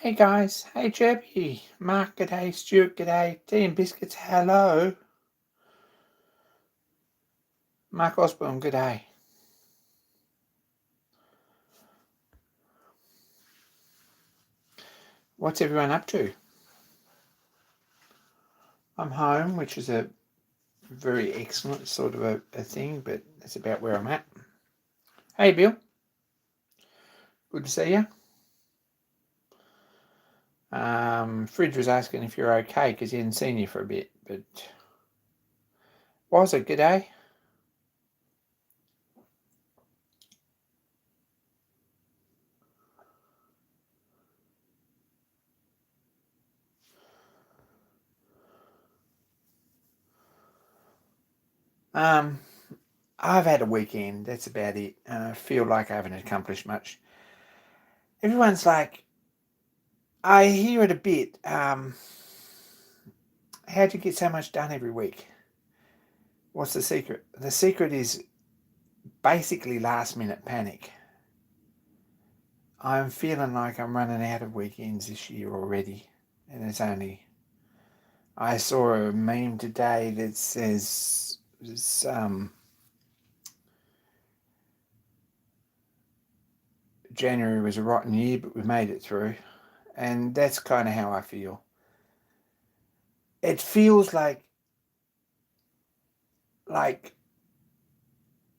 Hey guys, hey Chirpy, Mark, g'day, Stuart, g'day, Tea and Biscuits, hello. Mark Osborne, g'day. What's everyone up to? I'm home, which is a very excellent sort of a thing, but that's about where I'm at. Hey Bill, good to see you. Fridge was asking if you're okay because he hadn't seen you for a bit, but was it? G'day. I've had a weekend. That's about it. I feel like I haven't accomplished much. Everyone's like, I hear it a bit. How'd you get so much done every week? What's the secret? The secret is basically last minute panic. I'm feeling like I'm running out of weekends this year already. And it's only. I saw a meme today that says January was a rotten year, but we made it through. And that's kind of how I feel. It feels like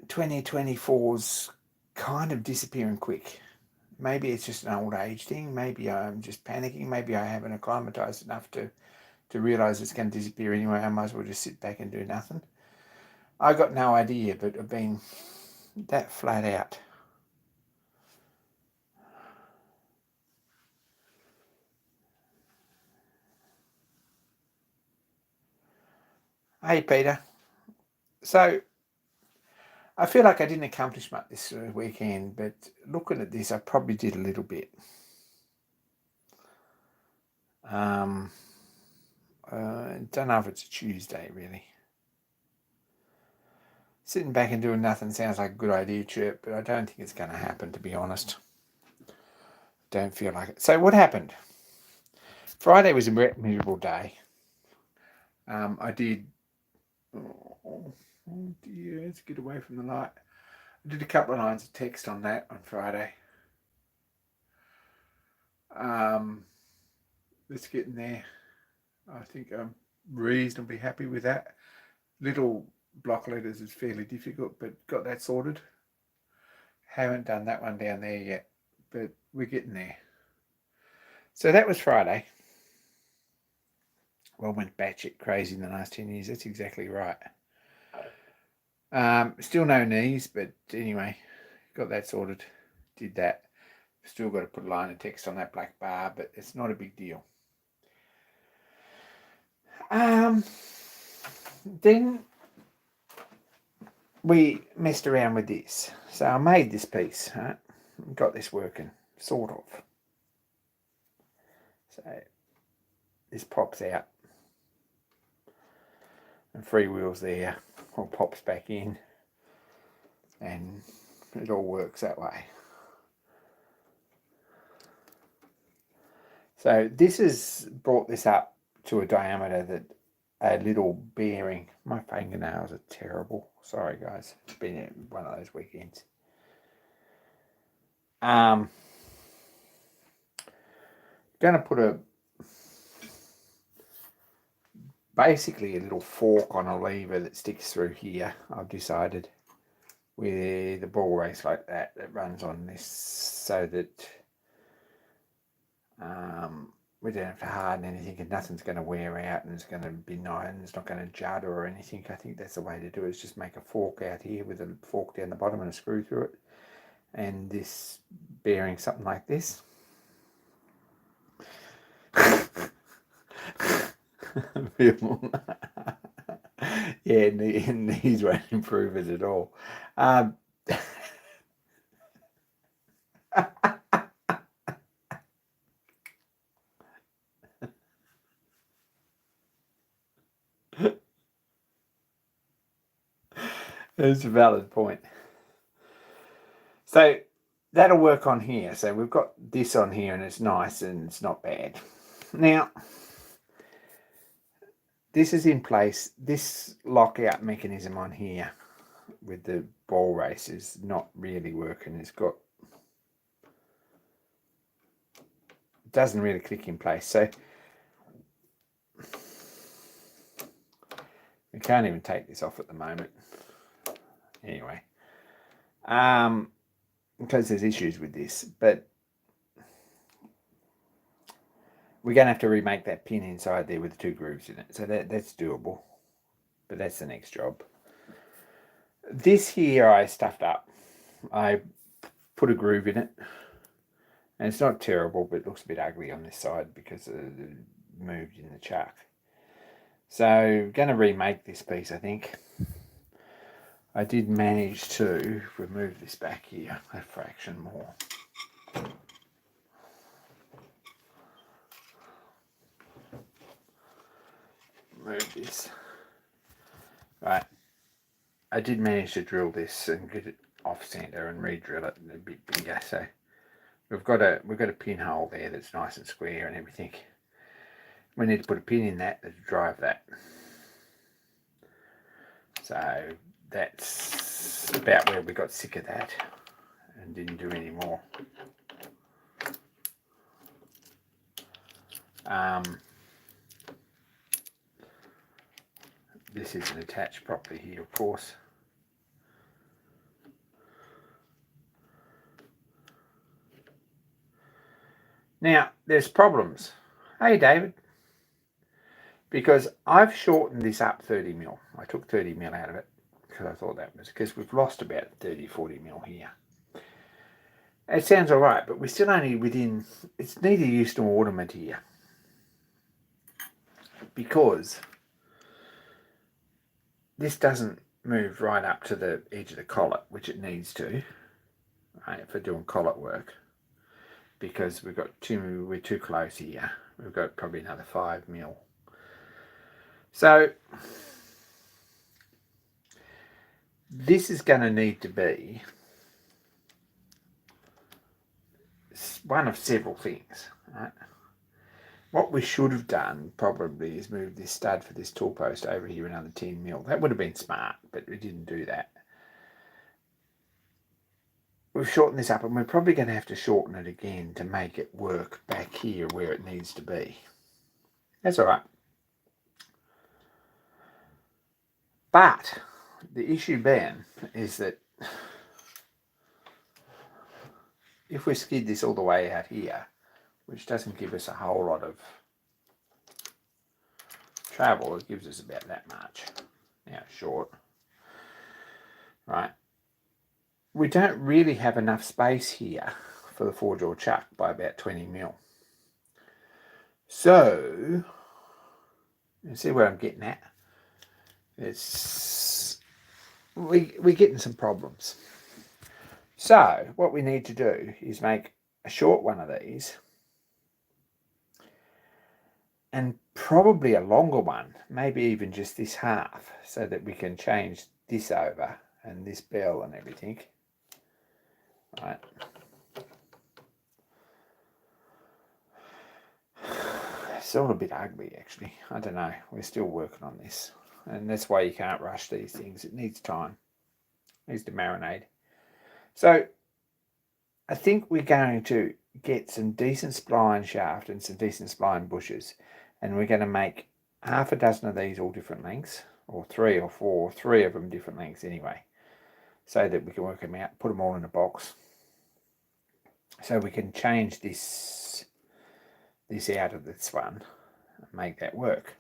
2024's kind of disappearing quick. Maybe it's just an old age thing. Maybe I'm just panicking. Maybe I haven't acclimatized enough to realise it's going to disappear anyway. I might as well just sit back and do nothing. I got no idea, but I've been that flat out. Hey, Peter. So I feel like I didn't accomplish much this weekend, but looking at this, I probably did a little bit. Don't know if it's a Tuesday, really. Sitting back and doing nothing sounds like a good idea, Chirp, but I don't think it's going to happen, to be honest. Don't feel like it. So what happened? Friday was a miserable day. I did... Oh dear, let's get away from the light. I did a couple of lines of text on that on Friday. Let's get in there. I think I'm reasonably happy with that. Little block letters is fairly difficult, but got that sorted. Haven't done that one down there yet, but we're getting there. So that was Friday. Well, went batshit crazy in the last 10 years. That's exactly right. Still no knees, but anyway, got that sorted. Did that. Still got to put a line of text on that black bar, but it's not a big deal. Then we messed around with this. So I made this piece, right? Got this working, sort of. So this pops out. And freewheel's there, or pops back in. And it all works that way. So this has brought this up to a diameter that a little bearing. My fingernails are terrible. Sorry guys, it's been one of those weekends. Gonna put basically a little fork on a lever that sticks through here. I've decided with a ball race like that runs on this, so that we don't have to harden anything and nothing's going to wear out and it's going to be nice and it's not going to judder or anything. I think that's the way to do it, is just make a fork out here with a fork down the bottom and a screw through it, and this bearing something like this. Yeah, knees won't improve it at all. It's a valid point. So that'll work on here. So we've got this on here and it's nice and it's not bad. Now, this is in place. This lockout mechanism on here with the ball race is not really working. It's got, doesn't really click in place. So we can't even take this off at the moment. Anyway, because there's issues with this, but we're going to have to remake that pin inside there with the 2 grooves in it. So that's doable, but that's the next job. This here I stuffed up. I put a groove in it, and it's not terrible, but it looks a bit ugly on this side because it moved in the chuck. So I'm going to remake this piece, I think. I did manage to remove this back here a fraction more. Move this. Right. I did manage to drill this and get it off center and re-drill it a bit bigger. So we've got a pinhole there that's nice and square and everything. We need to put a pin in that to drive that. So that's about where we got sick of that and didn't do any more. This isn't attached properly here, of course. Now, there's problems. Hey, David. Because I've shortened this up 30 mil. I took 30 mil out of it because I thought that was because we've lost about 30, 40 mil here. It sounds all right, but we're still only within, it's neither use nor ornament here. Because this doesn't move right up to the edge of the collet, which it needs to, right, for doing collet work. Because we're too close here. We've got probably another 5 mil. So this is going to need to be one of several things, right? What we should have done probably is move this stud for this tool post over here another 10 mil. That would have been smart, but we didn't do that. We've shortened this up and we're probably going to have to shorten it again to make it work back here where it needs to be. That's all right. But the issue then is that if we skid this all the way out here, which doesn't give us a whole lot of travel, it gives us about that much. Now short, right? We don't really have enough space here for the 4-jaw chuck by about 20 mil. So, you see where I'm getting at? We're getting some problems. So what we need to do is make a short one of these and probably a longer one, maybe even just this half, so that we can change this over and this bell and everything. Right. It's all a bit ugly actually. I don't know. We're still working on this. And that's why you can't rush these things. It needs time. It needs to marinate. So I think we're going to get some decent spline shaft and some decent spline bushes. And we're going to make half a dozen of these all different lengths. Or 3 or 4. 3 of them different lengths anyway. So that we can work them out. Put them all in a box. So we can change this out of this one and make that work.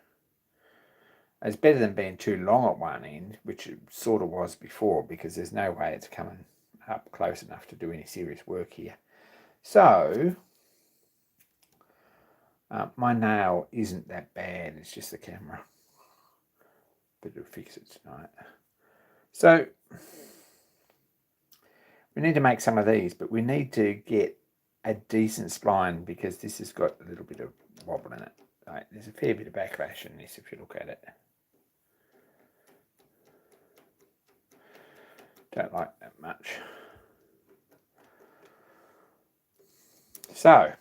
It's better than being too long at one end, which it sort of was before, because there's no way it's coming up close enough to do any serious work here. So my nail isn't that bad, it's just the camera, but it'll fix it tonight. So we need to make some of these, but we need to get a decent spline because this has got a little bit of wobble in it. Right, there's a fair bit of backlash in this if you look at it. Don't like that much. So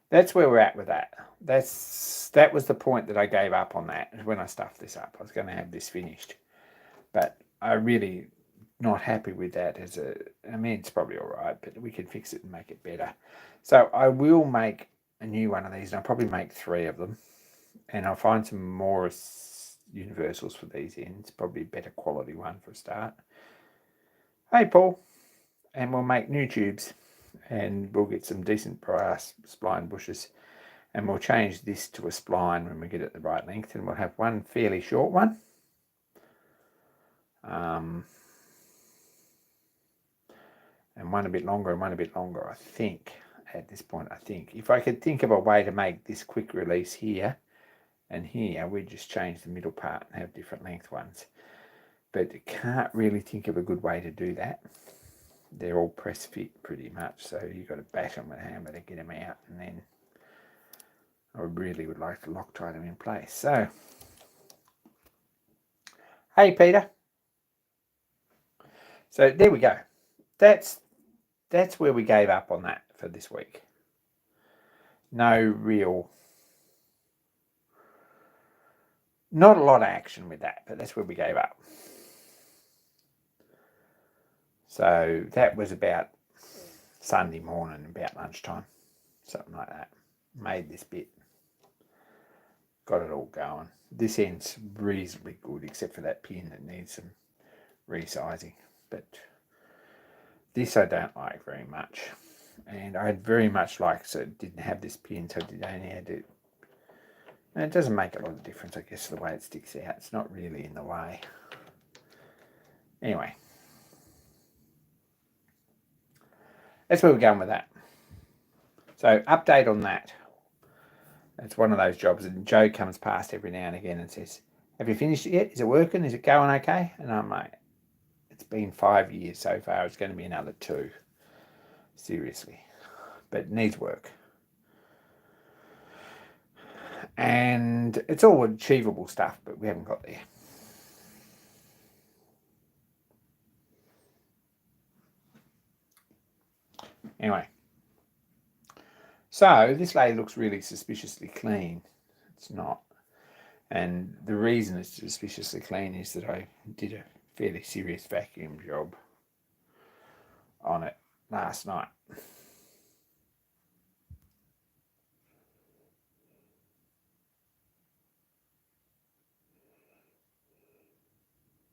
that's where we're at with that. That was the point that I gave up on that when I stuffed this up. I was going to have this finished, but I really not happy with that. I mean, it's probably all right, but we can fix it and make it better. So I will make a new one of these, and I'll probably make 3 of them, and I'll find some more universals for these ends. Probably a better quality one for a start. Hey, Paul, and we'll make new tubes, and we'll get some decent brass spline bushes. And we'll change this to a spline when we get it the right length, and we'll have one fairly short one. And one a bit longer and one a bit longer, I think, at this point. I think if I could think of a way to make this quick release here and here, we'd just change the middle part and have different length ones. But I can't really think of a good way to do that. They're all press fit pretty much, so you've got to bash them with a hammer to get them out, and then I really would like to Loctite them in place. So, hey, Peter. So there we go. That's where we gave up on that for this week. Not a lot of action with that, but that's where we gave up. So that was about Sunday morning, about lunchtime, something like that. Made this bit. Got it all going. This end's reasonably good, except for that pin that needs some resizing. But this I don't like very much. And I'd very much like, so it didn't have this pin, so it only had to. And it doesn't make a lot of difference, I guess, the way it sticks out. It's not really in the way. Anyway. That's where we're going with that. So, update on that. It's one of those jobs, and Joe comes past every now and again and says, have you finished it yet? Is it working? Is it going okay? And I'm like, it's been 5 years so far. It's going to be another 2. Seriously. But it needs work. And it's all achievable stuff, but we haven't got there. Anyway. So this lathe looks really suspiciously clean. It's not. And the reason it's suspiciously clean is that I did a fairly serious vacuum job on it last night.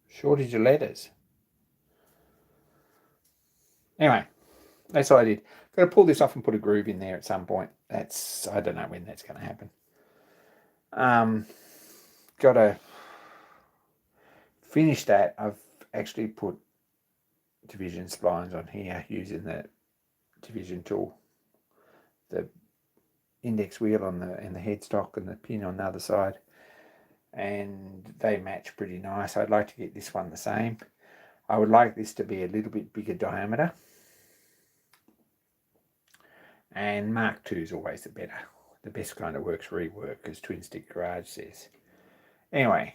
Shortage of letters. Anyway, that's what I did. Got to pull this off and put a groove in there at some point. I don't know when that's going to happen. Got to finish that. I've actually put division splines on here using the division tool. The index wheel on the headstock and the pin on the other side. And they match pretty nice. I'd like to get this one the same. I would like this to be a little bit bigger diameter. And Mark II is always the best kind of works rework, as Twin Stick Garage says. Anyway,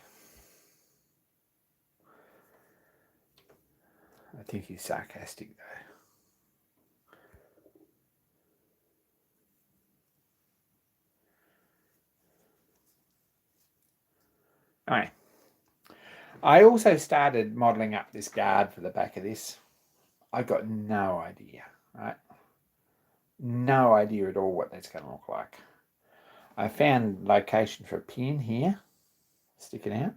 I think he's sarcastic though. Anyway, I also started modelling up this guard for the back of this. I've got no idea, right? No idea at all what that's going to look like. I found location for a pin here, sticking out,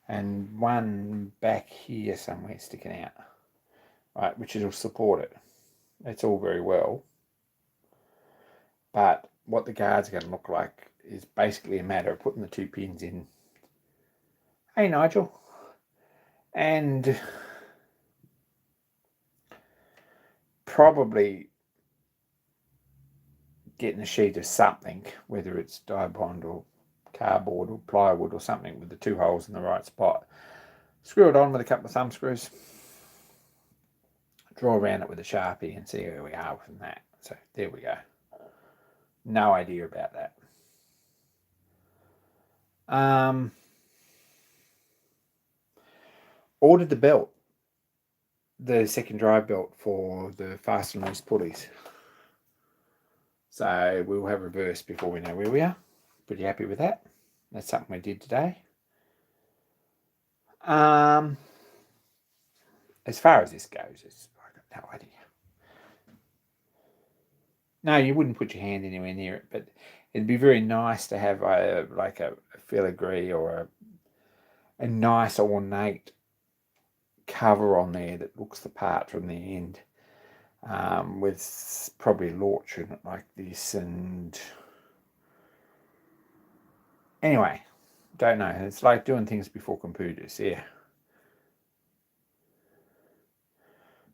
and one back here somewhere sticking out, right, which will support it. That's all very well. But what the guard's going to look like is basically a matter of putting the 2 pins in. Hey, Nigel. And probably getting a sheet of something, whether it's Dibond or cardboard or plywood or something with the 2 holes in the right spot. Screw it on with a couple of thumb screws. Draw around it with a Sharpie and see where we are from that. So there we go. No idea about that. Ordered the belt, the second drive belt for the fast and loose pulleys. So we'll have reverse before we know where we are. Pretty happy with that. That's something we did today. As far as this goes, I've got no idea. No, you wouldn't put your hand anywhere near it, but it'd be very nice to have a filigree or a nice ornate cover on there that looks the part from the end, with probably a launch in it like this. And anyway, don't know. It's like doing things before computers, yeah.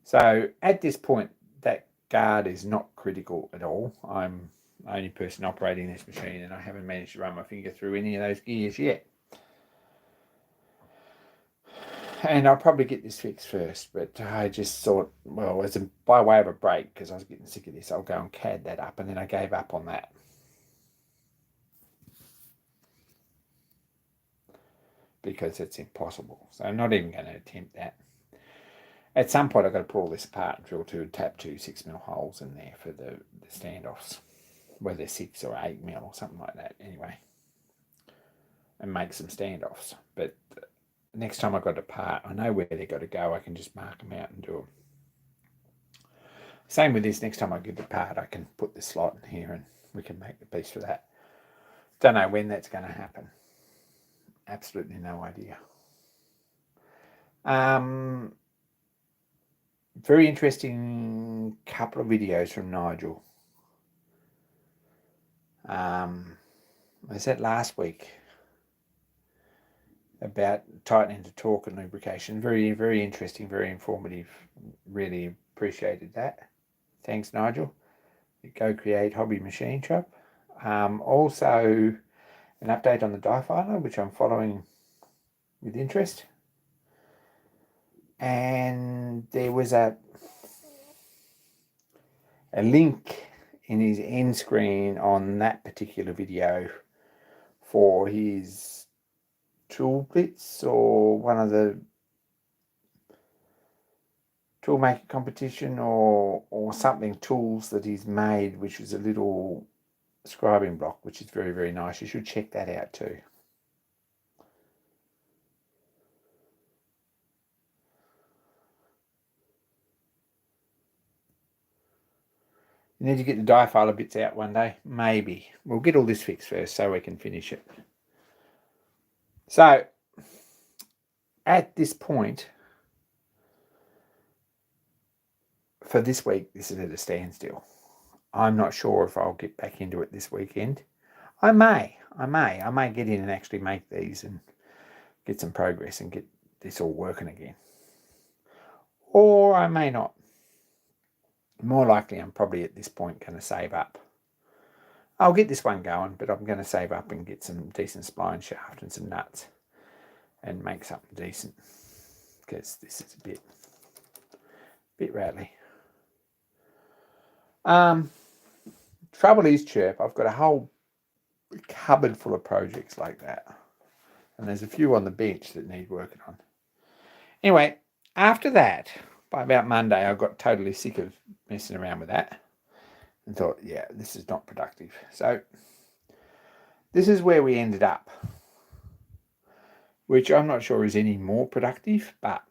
So at this point, that guard is not critical at all. I'm the only person operating this machine, and I haven't managed to run my finger through any of those gears yet. And I'll probably get this fixed first, but I just thought, well, by way of a break, because I was getting sick of this, I'll go and CAD that up, and then I gave up on that. Because it's impossible. So I'm not even going to attempt that. At some point, I've got to pull this apart and drill tap two 6mm holes in there for the standoffs, whether 6 or 8mm or something like that, anyway, and make some standoffs. But next time I've got a part, I know where they've got to go. I can just mark them out and do them. Same with this. Next time I get the part, I can put the slot in here and we can make the piece for that. Don't know when that's going to happen. Absolutely no idea. Very interesting couple of videos from Nigel. I said last week about tightening to torque and lubrication. Very, very interesting, very informative. Really appreciated that. Thanks, Nigel. Go Create Hobby Machine Shop. Also, an update on the die filer, which I'm following with interest. And there was a link in his end screen on that particular video for his tool bits or one of the tool maker competition or something tools that he's made, which was a little scribing block, which is very, very nice. You should check that out too. You need to get the die filer bits out one day. Maybe. We'll get all this fixed first so we can finish it. So, at this point, for this week, this is at a standstill. I'm not sure if I'll get back into it this weekend. I may get in and actually make these and get some progress and get this all working again. Or I may not. More likely, I'm probably at this point going to save up. I'll get this one going, but I'm going to save up and get some decent spline shaft and some nuts and make something decent, because this is a bit rattly. Trouble is, Chirp, I've got a whole cupboard full of projects like that, and there's a few on the bench that need working on. Anyway, after that, by about Monday, I got totally sick of messing around with that and thought, yeah, this is not productive. So this is where we ended up, which I'm not sure is any more productive, but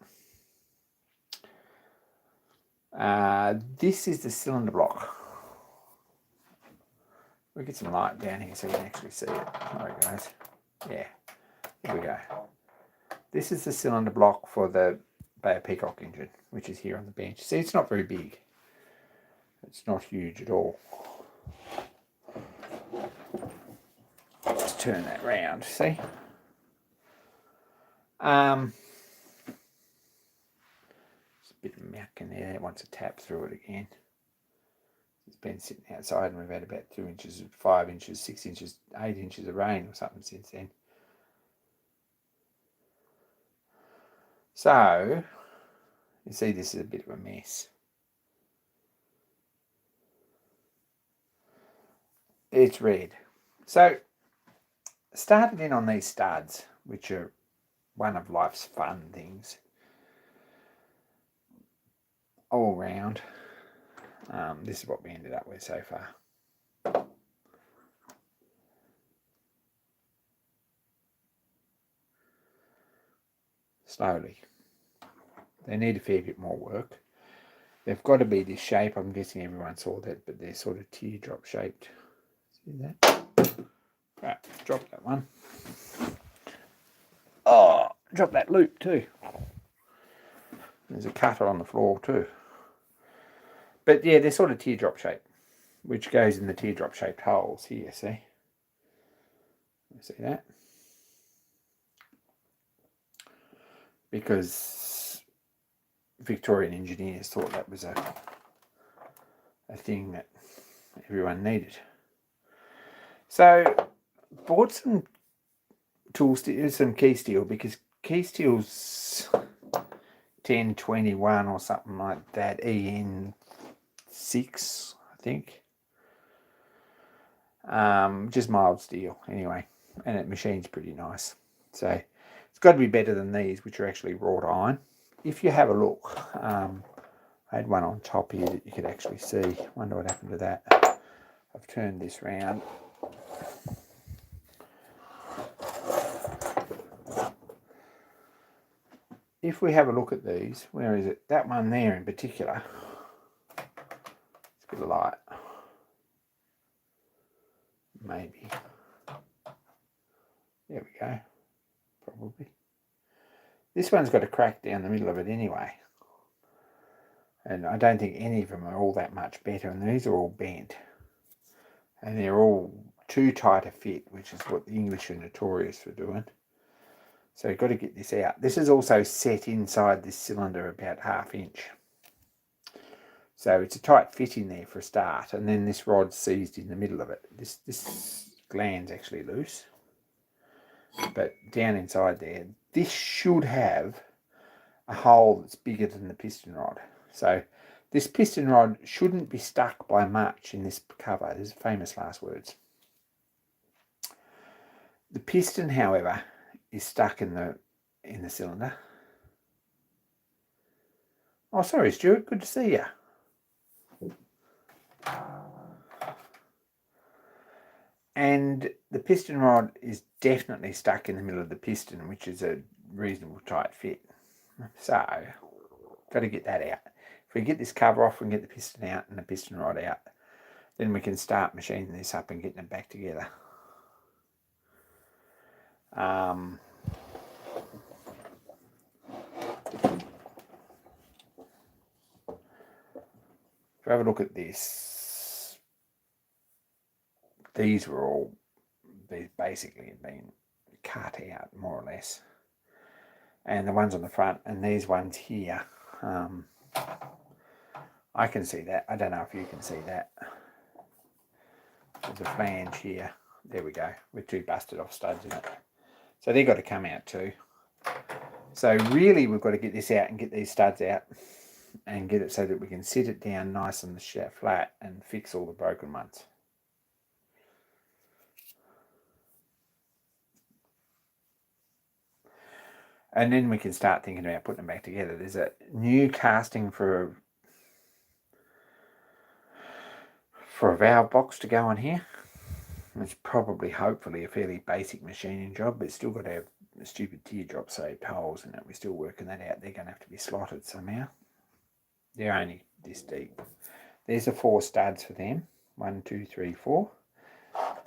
this is the cylinder block. We'll get some light down here so you can actually see it. Alright, guys. Yeah, here we go. This is the cylinder block for the Bay of Peacock engine, which is here on the bench. See, it's not very big. It's not huge at all. Just turn that round, see? There's a bit of muck in there. It wants to tap through it again. It's been sitting outside and we've had about 2 inches, 5 inches, 6 inches, 8 inches of rain or something since then. So, you see this is a bit of a mess. It's red. So, started in on these studs, which are one of life's fun things. All round. This is what we ended up with so far. slowly. They need a fair bit more work. They've got to be this shape. I'm guessing everyone saw that, but they're sort of teardrop shaped. See that? Right, drop that one. Oh, drop that loop too. There's a cutter on the floor too. But yeah, they're sort of teardrop shaped, which goes in the teardrop shaped holes here, see? See that? Because Victorian engineers thought that was a thing that everyone needed. So bought some tool steel, some key steel, because key steel's 1021 or something like that, EN6, I think. Just mild steel anyway, and it machines pretty nice. So it's got to be better than these, which are actually wrought iron. If you have a look, I had one on top here that you could actually see. Wonder what happened to that. I've turned this round. If we have a look at these, where is it? That one there in particular. It's a bit of light. Maybe. There we go. Probably. This one's got a crack down the middle of it anyway. And I don't think any of them are all that much better. And these are all bent. And they're all too tight a fit, which is what the English are notorious for doing. So you've got to get this out. This is also set inside this cylinder about 1/2 inch. So it's a tight fit in there for a start. And then this rod's seized in the middle of it. This gland's actually loose. But down inside there, this should have a hole that's bigger than the piston rod. So this piston rod shouldn't be stuck by much in this cover. These are famous last words. The piston, however, is stuck in the cylinder. Oh, sorry, Stuart. Good to see you. And the piston rod is definitely stuck in the middle of the piston, which is a reasonable tight fit. So, got to get that out. If we get this cover off, we can get the piston out and the piston rod out. Then we can start machining this up and getting it back together. If we have a look at this, these basically have been cut out more or less. And the ones on the front and these ones here, I can see that. I don't know if you can see that. There's a flange here. There we go, with 2 busted off studs in it. So they've got to come out too. So really we've got to get this out and get these studs out and get it so that we can sit it down nice on the flat and fix all the broken ones. And then we can start thinking about putting them back together. There's a new casting for a valve box to go on here. It's probably, hopefully, a fairly basic machining job, but it's still got to have stupid teardrop shaped holes in it. We're still working that out. They're going to have to be slotted somehow. They're only this deep. There's the 4 studs for them. 1, 2, 3, 4.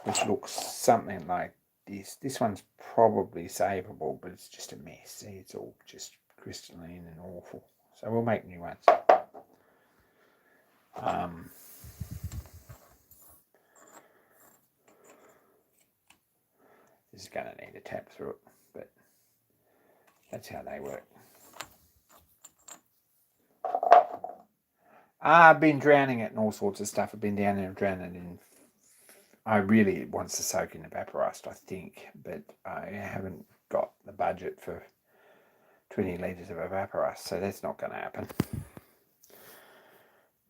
Which looks something like this. This one's probably savable, but it's just a mess. See, it's all just crystalline and awful. So we'll make new ones. This is going to need a tap through it, but that's how they work. I've been drowning it in all sorts of stuff. I've been down there and drowning it in. It wants to soak in evaporust, I think, but I haven't got the budget for 20 litres of evaporust, so that's not going to happen.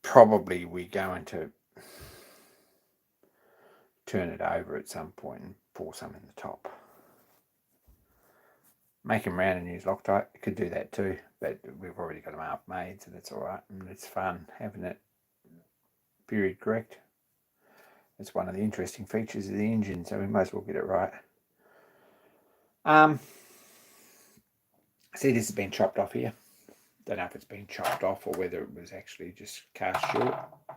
Probably we're going to turn it over at some point and pour some in the top. Make them round and use Loctite. You could do that too, but we've already got them half made, so that's all right. And it's fun having it period correct. It's one of the interesting features of the engine, so we might as well get it right. See, this has been chopped off here. Don't know if it's been chopped off or whether it was actually just cast short.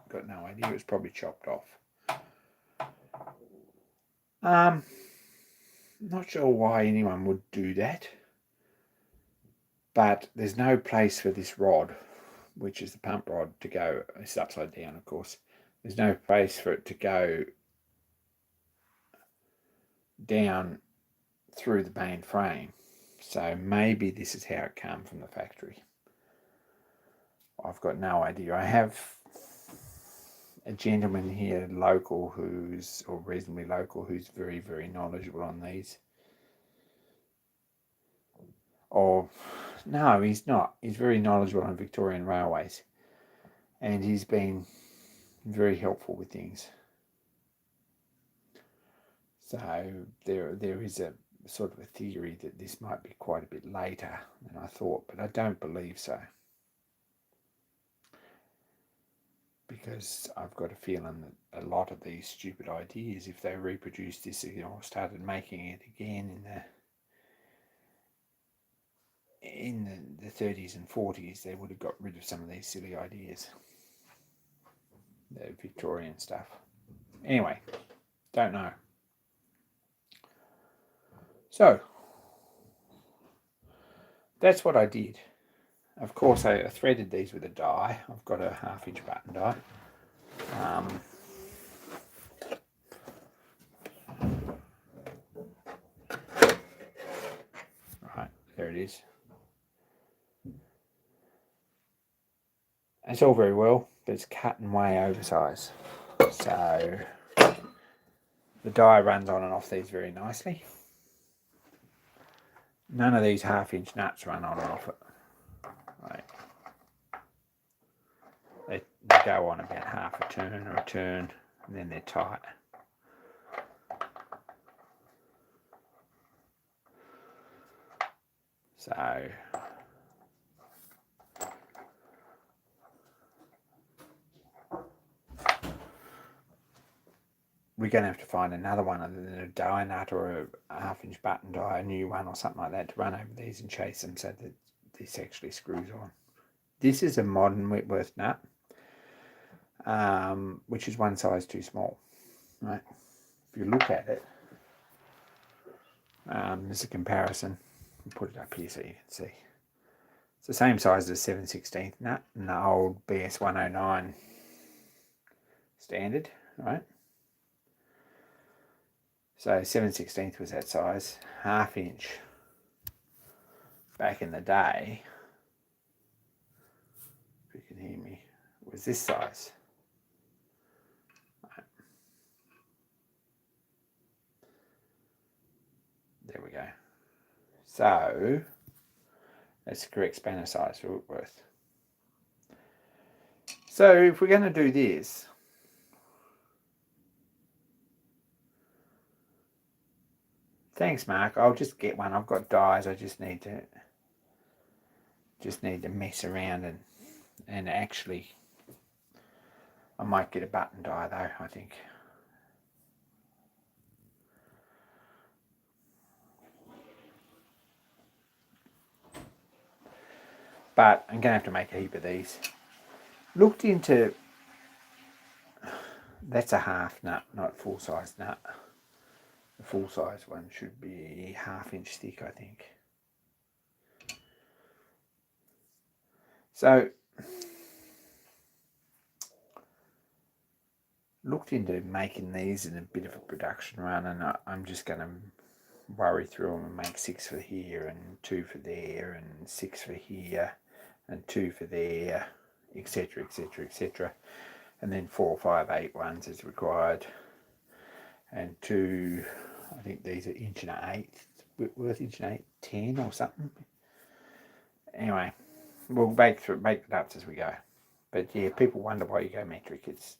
Got no idea. It was probably chopped off. Not sure why anyone would do that, but there's no place for this rod, which is the pump rod, to go. It's upside down, of course. There's no place for it to go down through the main frame. So maybe this is how it came from the factory. I've got no idea. I have a gentleman here, local, or reasonably local, who's very, very knowledgeable on these. Or, no, he's not. He's very knowledgeable on Victorian railways. And he's been very helpful with things. So there is a sort of a theory that this might be quite a bit later than I thought, but I don't believe so. Because I've got a feeling that a lot of these stupid ideas, if they reproduced this, or started making it again in the 30s and 40s, they would have got rid of some of these silly ideas, the Victorian stuff. Anyway, don't know. So that's what I did. Of course, I threaded these with a die. I've got a 1/2 inch button die. Right, there it is. It's all very well, but it's cut and way oversized. So the die runs on and off these very nicely. None of these 1/2 inch nuts run on and off it. Right. They go on about half a turn or a turn, and then they're tight. So we're going to have to find another one other than a die nut or a 1/2 inch button die, a new one or something like that, to run over these and chase them so that this actually screws on. This is a modern Whitworth nut, which is one size too small. Right? If you look at it, there's a comparison. I'll put it up here so you can see. It's the same size as a 7/16 nut in the old BS 109 standard, right? So 7/16 was that size. 1/2 inch back in the day, if you can hear me, was this size. Right. There we go. So that's the correct spanner size for Whitworth. So if we're going to do this, thanks, Mark. I'll just get one. I've got dies. I just need to mess around and actually, I might get a button die though, I think. But I'm going to have to make a heap of these. Looked into, that's a half nut, not full size nut. The full size one should be 1/2 inch thick, I think. So looked into making these in a bit of a production run, and I'm just going to worry through them and make 6 for here and 2 for there and 6 for here and 2 for there, etc, etc, etc, and then 4, 5, 8 ones as required, and 2, I think these are 1.8 Whitworth, 1.8, 10 or something. Anyway, we'll make the nuts as we go. But yeah, people wonder why you go metric. It's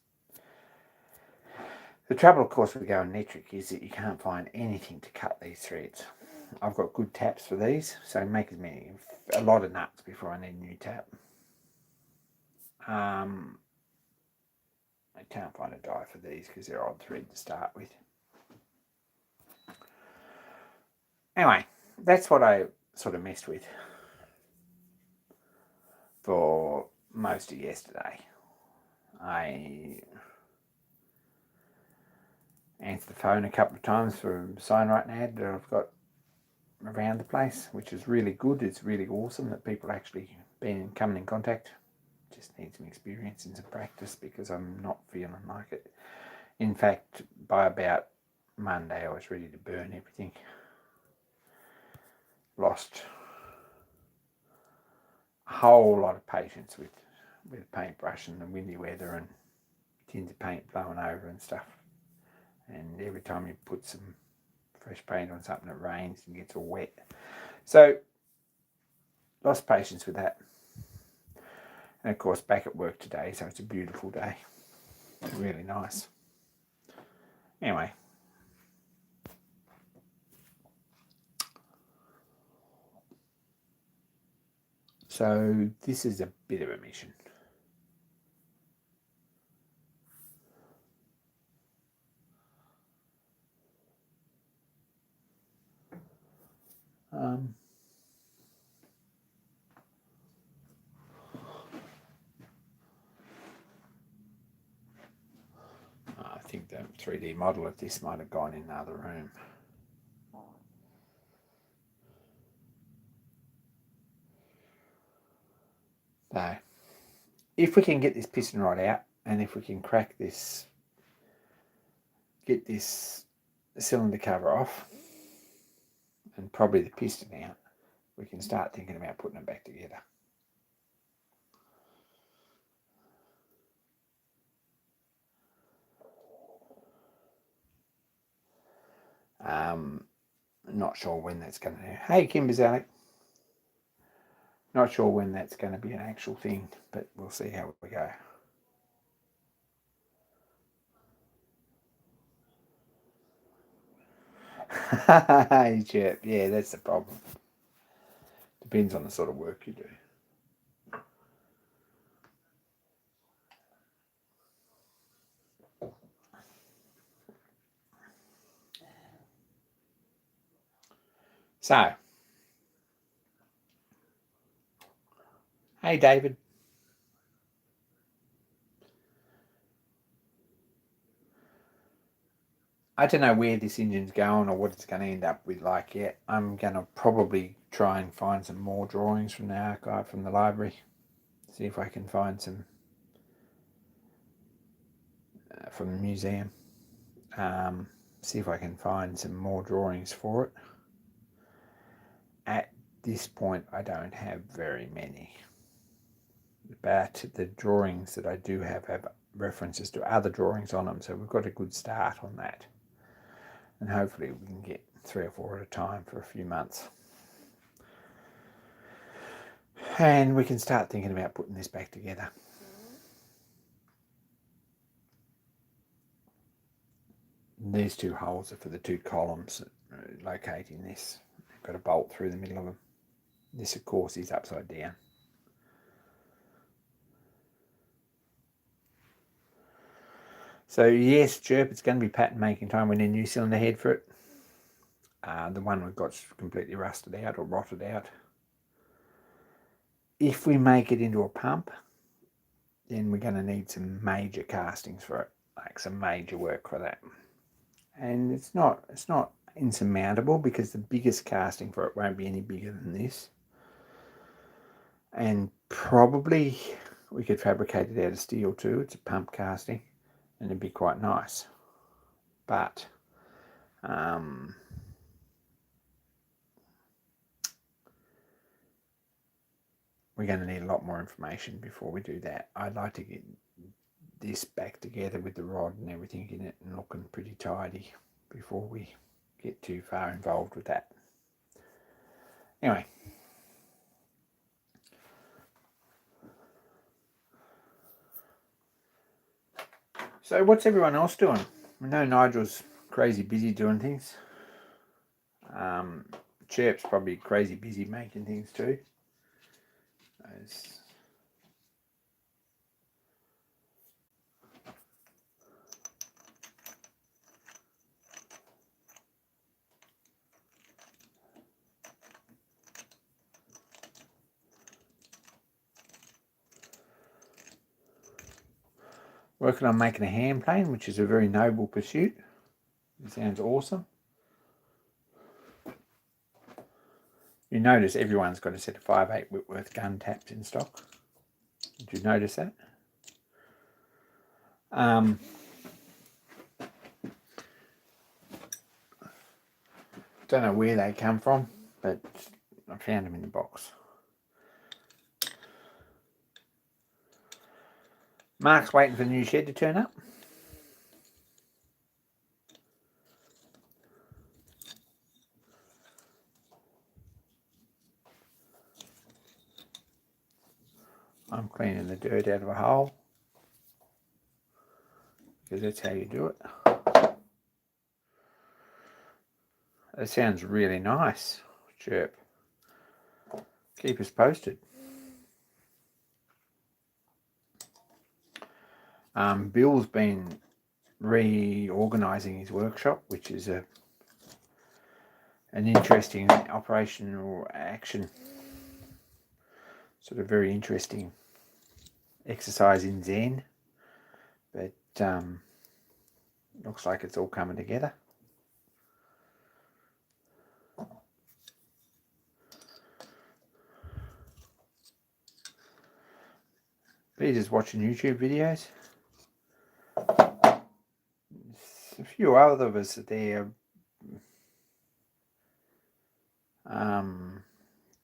the trouble, of course, with going metric is that you can't find anything to cut these threads. I've got good taps for these, so make a lot of nuts before I need a new tap. I can't find a die for these because they're odd thread to start with. Anyway, that's what I sort of messed with. for most of yesterday. I answered the phone a couple of times for a signwriting ad that I've got around the place, which is really good. It's really awesome that people actually coming in contact. Just need some experience and some practice because I'm not feeling like it. In fact, by about Monday I was ready to burn everything. Lost a whole lot of patience with a paintbrush and the windy weather and tins of paint blowing over and stuff. And every time you put some fresh paint on something, it rains and gets all wet. So, lost patience with that. And of course, back at work today, so it's a beautiful day. Really nice. Anyway. So, this is a bit of a mission. I think the 3D model of this might have gone in another room. So, if we can get this piston rod out, and if we can crack this, get this cylinder cover off, and probably the piston out, we can start thinking about putting it back together. Not sure when that's going to do. Hey, Kim Bazalik. Not sure when that's going to be an actual thing, but we'll see how we go. Hey, Chip. Yeah, that's the problem. Depends on the sort of work you do. So, hey, David. I don't know where this engine's going or what it's going to end up with like yet. I'm going to probably try and find some more drawings from the archive, from the library. See if I can find some from the museum. See if I can find some more drawings for it. At this point, I don't have very many. But the drawings that I do have references to other drawings on them, so we've got a good start on that. And hopefully we can get 3 or 4 at a time for a few months. And we can start thinking about putting this back together. These 2 holes are for the 2 columns locating this. I've got a bolt through the middle of them. This, of course, is upside down. So yes, Chirp, it's going to be pattern making time. We need a new cylinder head for it. The one we've got's completely rusted out or rotted out. If we make it into a pump, then we're going to need some major castings for it, like some major work for that. And it's not insurmountable because the biggest casting for it won't be any bigger than this. And probably we could fabricate it out of steel too. It's a pump casting and it'd be quite nice. But we're going to need a lot more information before we do that. I'd like to get this back together with the rod and everything in it and looking pretty tidy before we get too far involved with that. Anyway. So what's everyone else doing? I know Nigel's crazy busy doing things. Chirp's probably crazy busy making things too. Working on making a hand plane, which is a very noble pursuit. It sounds awesome. You notice everyone's got a set of 5.8 Whitworth gun taps in stock. Did you notice that? Don't know where they come from, but I found them in the box. Mark's waiting for the new shed to turn up. I'm cleaning the dirt out of a hole, because that's how you do it. That sounds really nice. Chirp. Keep us posted. Bill's been reorganising his workshop, which is an interesting operational action. Sort of very interesting exercise in Zen, but looks like it's all coming together. Peter's watching YouTube videos. There's a few other of us there.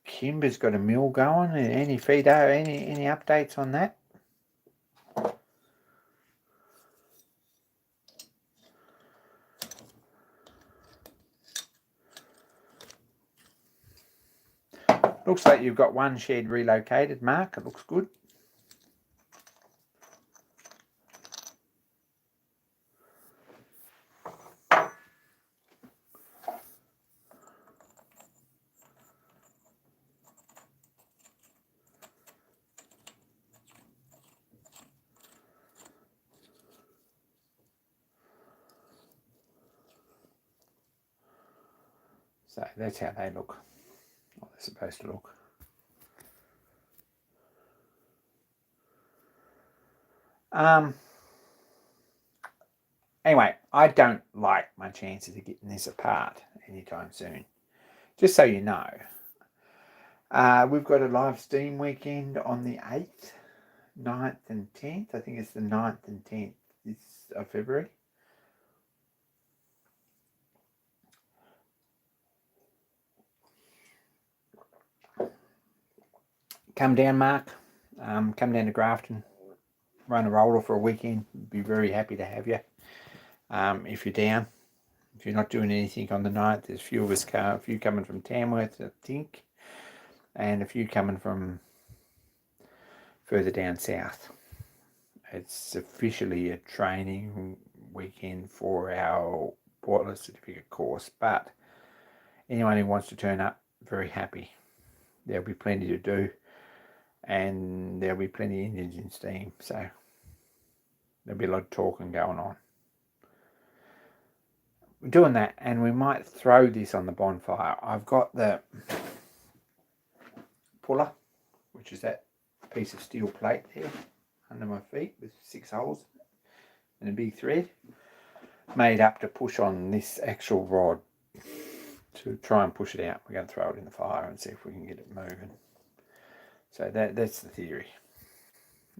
Kimber's got a mill going. Any feed out? Any updates on that? Looks like you've got one shed relocated, Mark. It looks good. So that's how they look. What they're supposed to look. Anyway, I don't like my chances of getting this apart anytime soon. Just so you know, we've got a live Steam weekend on the 8th, 9th and 10th. I think it's the 9th and 10th of February. Come down, Mark. Come down to Grafton. Run a roller for a weekend. Be very happy to have you. If you're down. If you're not doing anything on the 9th, there's a few of us, a few coming from Tamworth, I think, and a few coming from further down south. It's officially a training weekend for our boiler certificate course, but anyone who wants to turn up, very happy. There'll be plenty to do, and there'll be plenty of engines in steam, so there'll be a lot of talking going on. We're doing that, and we might throw this on the bonfire. I've got the puller, which is that piece of steel plate there under my feet with 6 holes and a big thread, made up to push on this actual rod to try and push it out. We're going to throw it in the fire and see if we can get it moving. So that's the theory.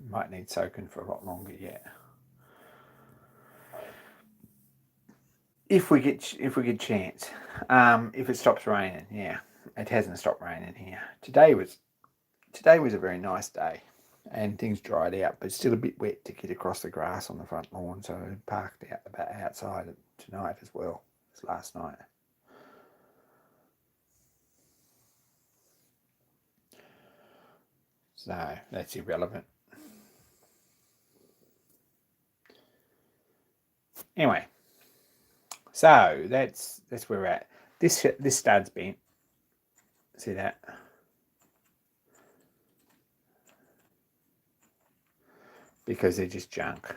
Might need soaking for a lot longer yet. If we get chance, if it stops raining, yeah, it hasn't stopped raining here. Today was a very nice day, and things dried out, but still a bit wet to get across the grass on the front lawn. So I parked outside tonight as well as last night. So that's irrelevant. Anyway. So that's where we're at. This stud's bent. See that? Because they're just junk.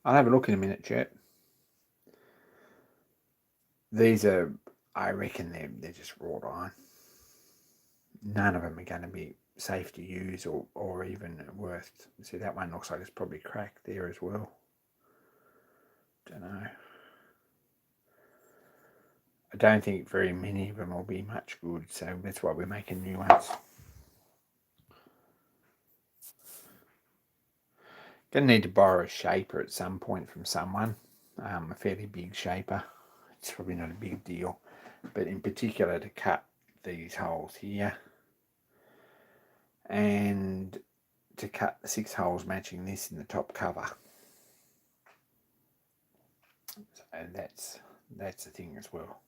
I'll have a look in a minute, chat. These are, I reckon they're just wrought iron. None of them are going to be safe to use or even worth. See, that one looks like it's probably cracked there as well. Don't know. I don't think very many of them will be much good, so that's why we're making new ones. Gonna need to borrow a shaper at some point from someone, a fairly big shaper. It's probably not a big deal, but in particular to cut these holes here and to cut the 6 holes matching this in the top cover. So that's the thing as well.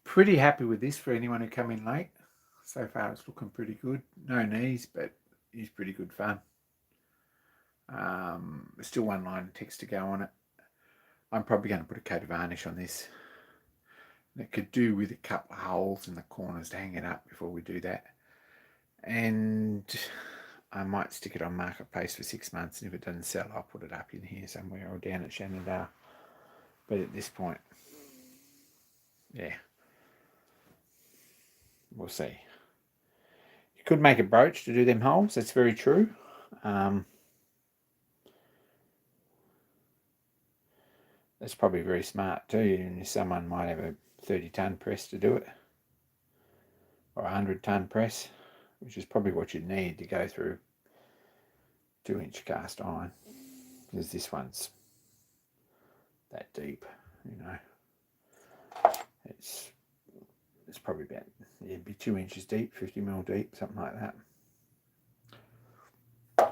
Pretty happy with this for anyone who come in late. So far it's looking pretty good. No knees, but it's pretty good fun. Still one line of text to go on it. I'm probably going to put a coat of varnish on this. It could do with a couple of holes in the corners to hang it up before we do that. And I might stick it on Marketplace for 6 months, and if it doesn't sell, I'll put it up in here somewhere or down at Shenandoah. But at this point, yeah, we'll see. You could make a brooch to do them holes, that's very true. That's probably very smart too, and someone might have a 30-ton press to do it, or a 100-ton press, which is probably what you'd need to go through 2-inch cast iron, because this one's that deep, you know. It's probably about, it'd be 2 inches deep, 50 mil deep, something like that.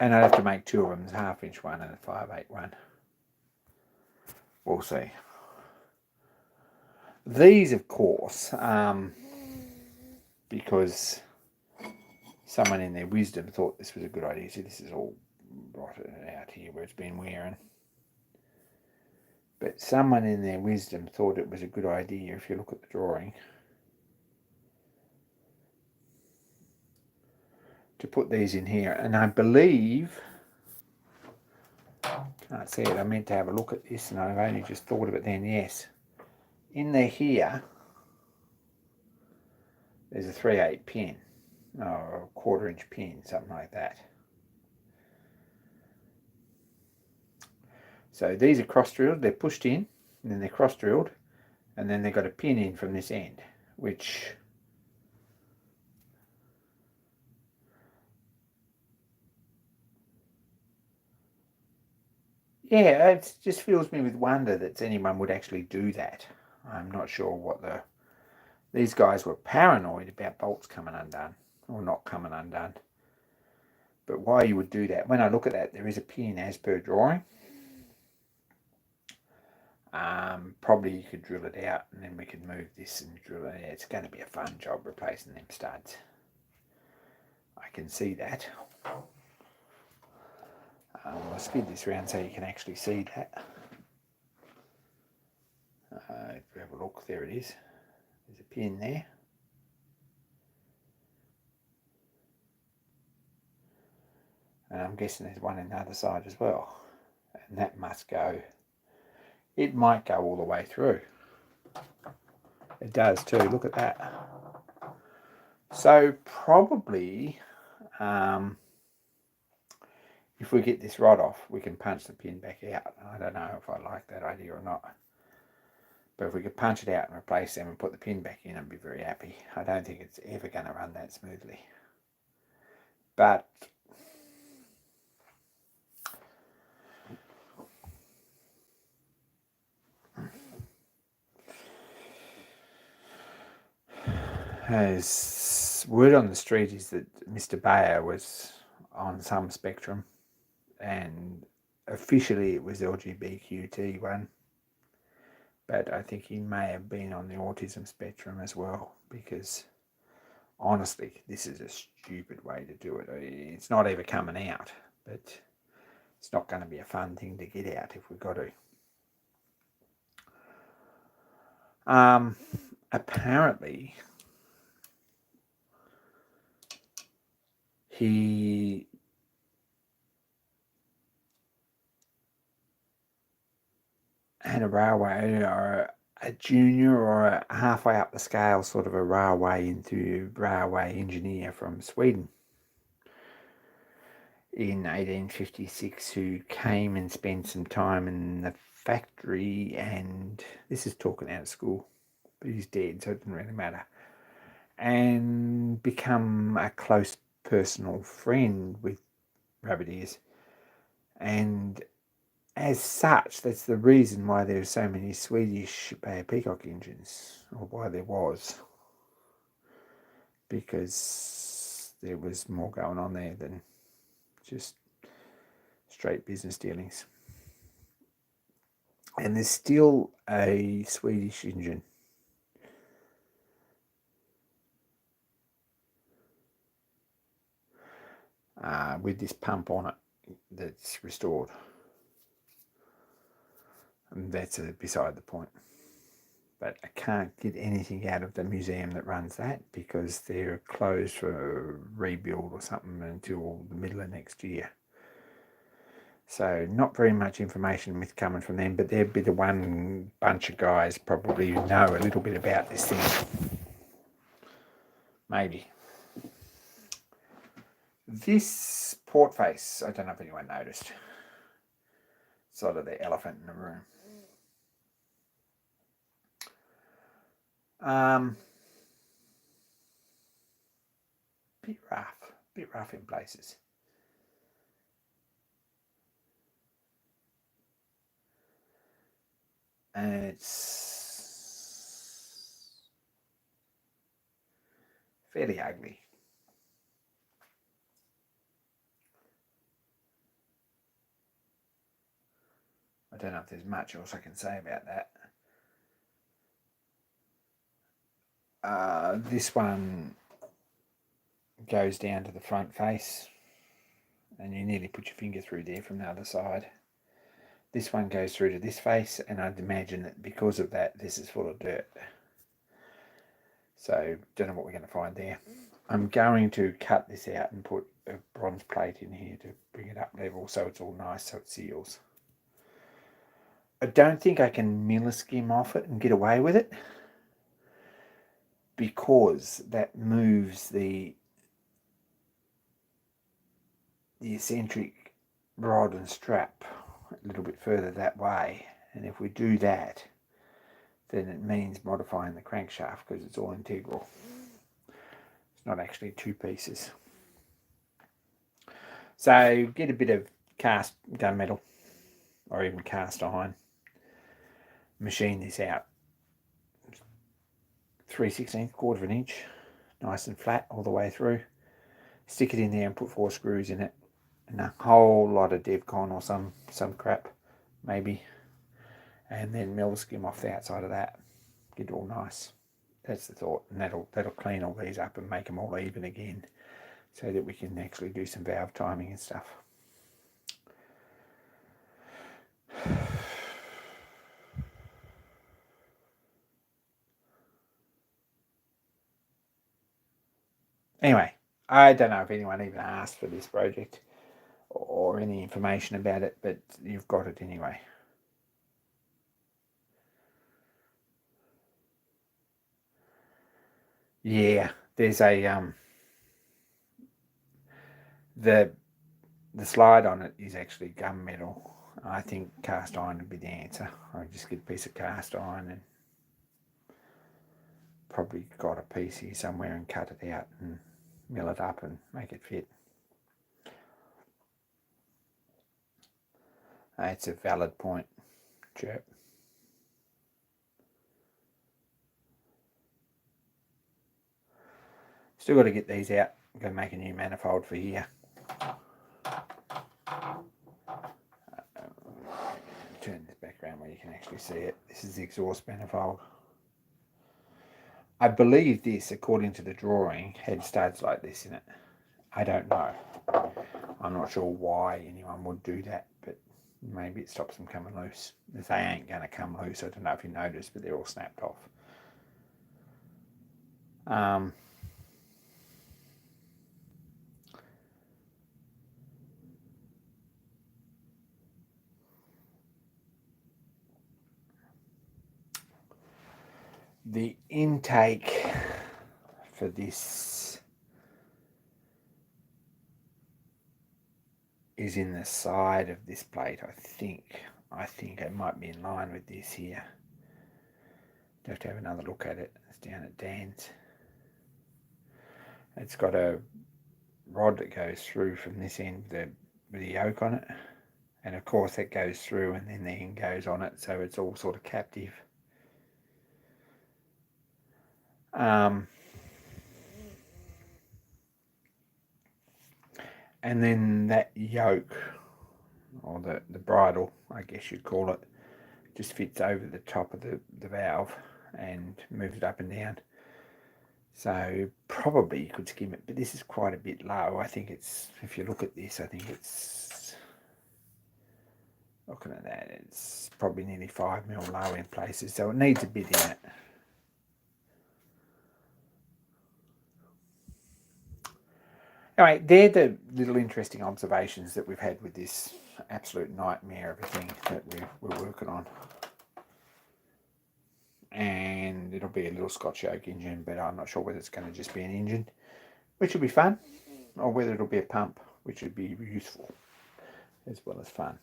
And I'd have to make 2 of them, a 1/2-inch one and a 5/8 one. We'll see. These, of course, because someone in their wisdom thought this was a good idea. See, this is all rotted out here where it's been wearing. But someone in their wisdom thought it was a good idea, if you look at the drawing, to put these in here. And I believe, can't see it, I meant to have a look at this and I've only just thought of it then, yes. In there here, there's a 3/8 pin, or a 1/4-inch pin, something like that. So these are cross drilled, they're pushed in, and then they're cross drilled, and then they've got a pin in from this end, which yeah, it just fills me with wonder that anyone would actually do that. I'm not sure what these guys were paranoid about bolts coming undone, or not coming undone. But why you would do that, when I look at that, there is a pin as per drawing. Probably you could drill it out and then we could move this and drill it. It's going to be a fun job replacing them studs. I can see that. I'll spin this around so you can actually see that. If we have a look, there it is. There's a pin there. And I'm guessing there's one in the other side as well. And that must go, it might go all the way through. It does too, look at that. So probably, if we get this rod off, we can punch the pin back out. I don't know if I like that idea or not. But if we could punch it out and replace them and put the pin back in, I'd be very happy. I don't think it's ever going to run that smoothly. But as word on the street is that Mr. Bayer was on some spectrum, and officially it was LGBTQ1, but I think he may have been on the autism spectrum as well, because honestly, this is a stupid way to do it. It's not ever coming out, but it's not going to be a fun thing to get out if we've got to. Apparently, he had a railway or a junior or a halfway up the scale sort of a railway engineer from Sweden in 1856 who came and spent some time in the factory, and this is talking out of school, but he's dead, so it doesn't really matter, and become a close personal friend with Rabbit Ears. And as such, that's the reason why there are so many Swedish Bay of Peacock engines, or why there was, because there was more going on there than just straight business dealings. And there's still a Swedish engine with this pump on it that's restored. And that's beside the point. But I can't get anything out of the museum that runs that because they're closed for a rebuild or something until the middle of next year. So not very much information with coming from them, but there'd be the one bunch of guys probably who know a little bit about this thing. Maybe. This port face, I don't know if anyone noticed. Sort of the elephant in the room. Bit rough in places. And it's fairly ugly. I don't know if there's much else I can say about that. This one goes down to the front face, and you nearly put your finger through there from the other side. This one goes through to this face, and I'd imagine that because of that, this is full of dirt. So, don't know what we're going to find there. I'm going to cut this out and put a bronze plate in here to bring it up level so it's all nice, so it seals. I don't think I can milliskim off it and get away with it, because that moves the eccentric rod and strap a little bit further that way, and if we do that, then it means modifying the crankshaft because it's all integral. It's not actually two pieces. So get a bit of cast gunmetal or even cast iron, machine this out 3/16, quarter of an inch, nice and flat all the way through. Stick it in there and put 4 screws in it, and a whole lot of DevCon or some crap maybe, and then milliskim off the outside of that. Get it all nice. That's the thought, and that'll clean all these up and make them all even again, so that we can actually do some valve timing and stuff. Anyway, I don't know if anyone even asked for this project or any information about it, but you've got it anyway. Yeah, there's a the slide on it is actually gunmetal. I think cast iron would be the answer. I just get a piece of cast iron and probably got a piece here somewhere and cut it out and mill it up and make it fit. It's a valid point, chirp. Still got to get these out. I'm going to make a new manifold for here. Turn this back around where you can actually see it. This is the exhaust manifold. I believe this, according to the drawing, had studs like this in it. I don't know. I'm not sure why anyone would do that, but maybe it stops them coming loose. If they ain't going to come loose, I don't know if you noticed, but they're all snapped off. the intake for this is in the side of this plate, I think. I think it might be in line with this here. I'll have to have another look at it. It's down at Dan's. It's got a rod that goes through from this end with the yoke on it. And of course that goes through and then the end goes on it, so it's all sort of captive. And then that yoke, or the bridle, I guess you'd call it, just fits over the top of the valve and moves it up and down. So probably you could skim it, but this is quite a bit low. I think it's, if you look at this, I think it's, looking at that, it's probably nearly 5mm low in places, so it needs a bit in it. Anyway, they're the little interesting observations that we've had with this absolute nightmare of a thing that we're working on. And it'll be a little Scotch yoke engine, but I'm not sure whether it's going to just be an engine, which will be fun, or whether it'll be a pump, which would be useful as well as fun.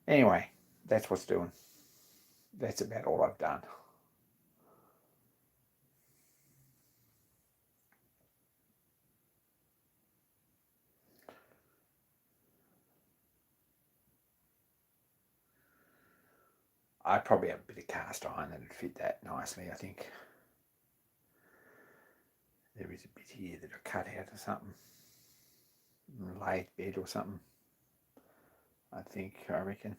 Anyway, that's what's doing. That's about all I've done. I probably have a bit of cast iron that would fit that nicely, I think. There is a bit here that I cut out of something. Lathe bed or something. I reckon.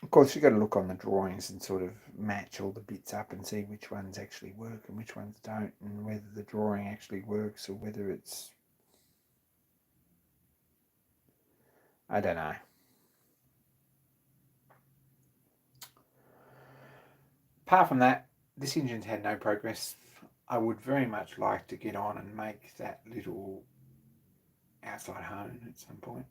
Of course, you've got to look on the drawings and sort of match all the bits up and see which ones actually work and which ones don't, and whether the drawing actually works or whether it's, I don't know. Apart from that, this engine's had no progress. I would very much like to get on and make that little outside hone at some point.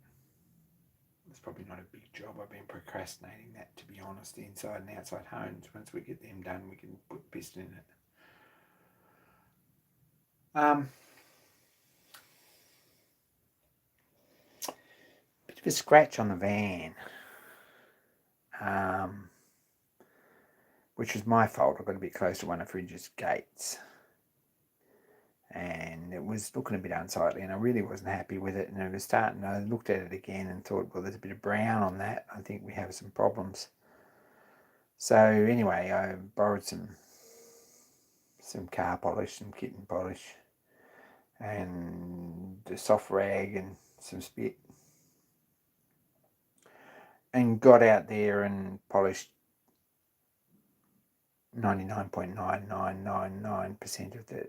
It's probably not a big job. I've been procrastinating that, to be honest. The inside and outside hones, once we get them done, we can put piston in it. Bit of a scratch on the van, which was my fault. I got a bit close to one of Fridge's gates, and it was looking a bit unsightly, and I really wasn't happy with it. And I was starting, I looked at it again and thought, well, there's a bit of brown on that. I think we have some problems. So anyway, I borrowed some car polish, some kitten polish, and a soft rag and some spit, and got out there and polished 99.9999% of the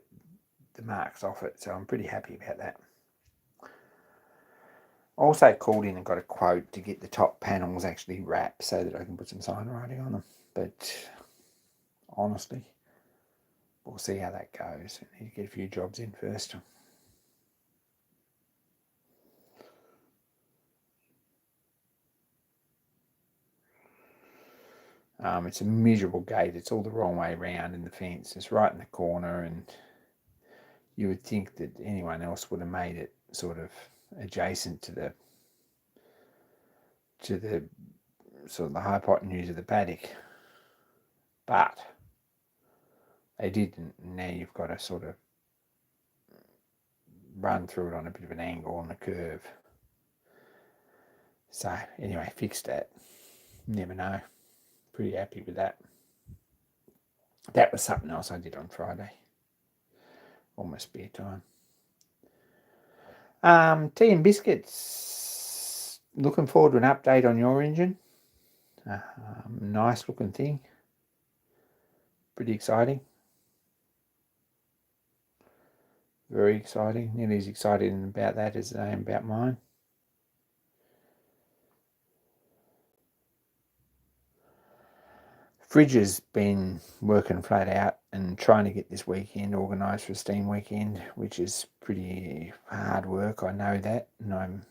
marks off it. So I'm pretty happy about that. Also called in and got a quote to get the top panels actually wrapped so that I can put some sign writing on them. But honestly, we'll see how that goes. I need to get a few jobs in first. It's a miserable gate. It's all the wrong way around in the fence. It's right in the corner, and you would think that anyone else would have made it sort of adjacent to the sort of the hypotenuse of the paddock, but they didn't. Now you've got to sort of run through it on a bit of an angle on the curve. So anyway, fixed that. Never know. Pretty happy with that. That was something else I did on Friday. Almost spare time. Tea and biscuits. Looking forward to an update on your engine. Nice looking thing. Pretty exciting. Very exciting. Nearly as excited about that as I am about mine. Fridge has been working flat out and trying to get this weekend organised for a steam weekend, which is pretty hard work. I know that, and I'm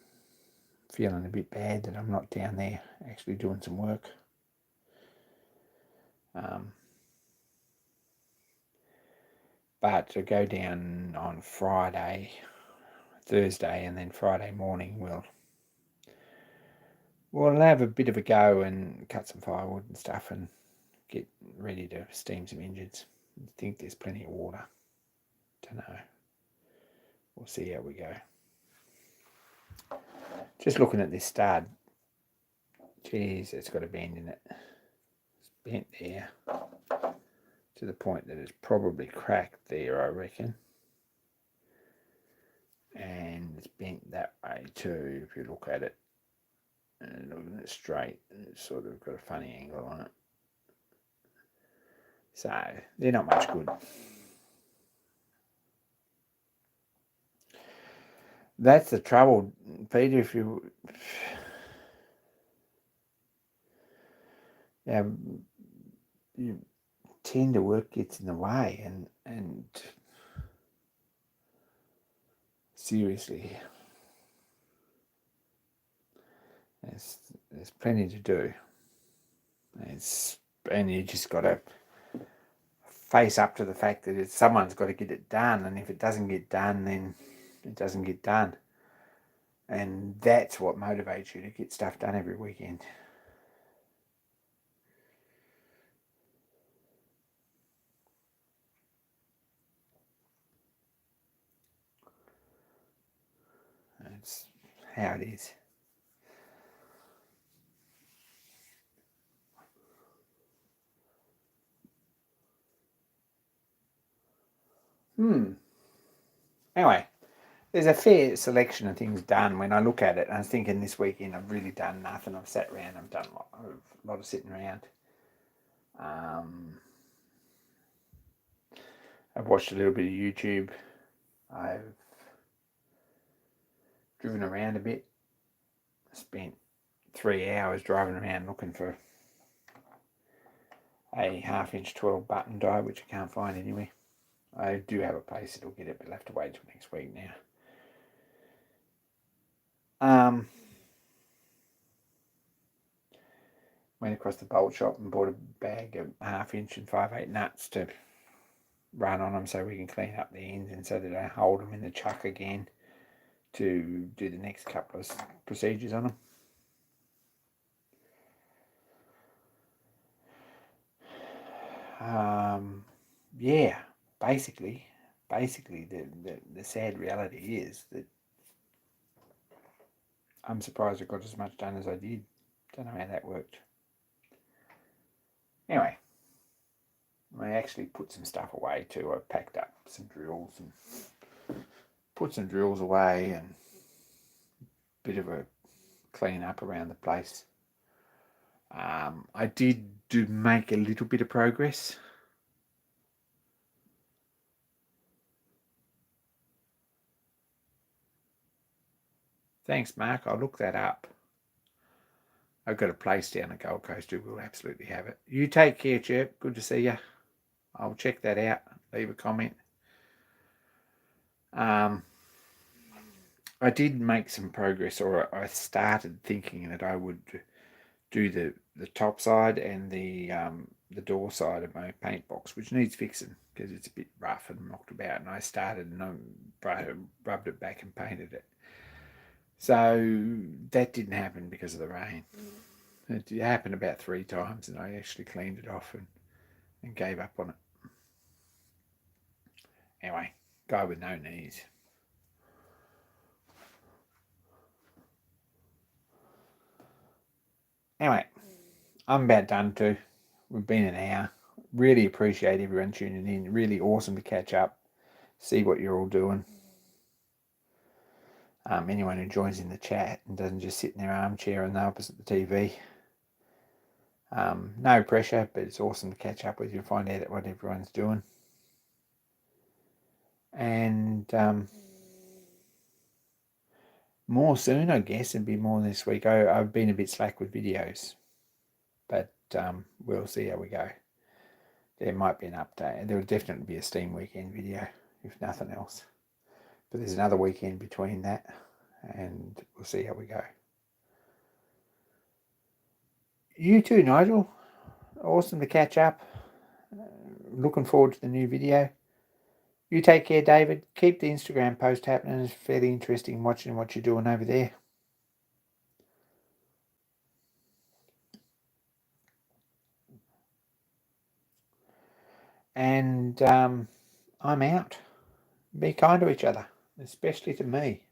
feeling a bit bad that I'm not down there actually doing some work. But to go down on Thursday, and then Friday morning we'll have a bit of a go and cut some firewood and stuff and get ready to steam some engines. I think there's plenty of water. Don't know. We'll see how we go. Just looking at this stud. Geez, it's got a bend in it. It's bent there to the point that it's probably cracked there, I reckon. And it's bent that way too, if you look at it. And looking at it straight, it's sort of got a funny angle on it. So, they're not much good. That's the trouble, Peter, if you... you tend to work gets in the way, and seriously, there's plenty to do. And you just got to face up to the fact that someone's got to get it done, and if it doesn't get done, then it doesn't get done. And that's what motivates you to get stuff done every weekend. That's how it is. Anyway, there's a fair selection of things done when I look at it. I was thinking this weekend I've really done nothing. I've sat around. I've done a lot of sitting around. I've watched a little bit of YouTube. I've driven around a bit. Spent 3 hours driving around looking for a 1/2 inch 12 button die, which I can't find anywhere. I do have a place that'll get it, but I'll have to wait till next week now. Went across the bolt shop and bought a bag of 1/2 inch and 5/8 nuts to run on them so we can clean up the ends and so that I hold them in the chuck again to do the next couple of procedures on them. Yeah, basically the sad reality is that I'm surprised I got as much done as I did. Don't know how that worked. Anyway, I actually put some stuff away too. I packed up some drills and put some drills away and a bit of a clean up around the place. I did make a little bit of progress. Thanks, Mark. I'll look that up. I've got a place down the Gold Coast who will absolutely have it. You take care, Chirp. Good to see you. I'll check that out. Leave a comment. I did make some progress, or I started thinking that I would do the top side and the door side of my paint box, which needs fixing because it's a bit rough and knocked about. And I started and I rubbed it back and painted it. So that didn't happen because of the rain. It happened about 3 times, and I actually cleaned it off and gave up on it. Anyway, guy with no knees. Anyway, I'm about done too. We've been an hour. Really appreciate everyone tuning in. Really awesome to catch up, see what you're all doing. Anyone who joins in the chat and doesn't just sit in their armchair and they're opposite the TV. No pressure, but it's awesome to catch up with you and find out what everyone's doing. And more soon, I guess, and be more this week. I've been a bit slack with videos, but we'll see how we go. There might be an update. There will definitely be a Steam weekend video, if nothing else. But there's another weekend between that, and we'll see how we go. You too, Nigel. Awesome to catch up. Looking forward to the new video. You take care, David. Keep the Instagram post happening. It's fairly interesting watching what you're doing over there. And I'm out. Be kind to each other, especially to me.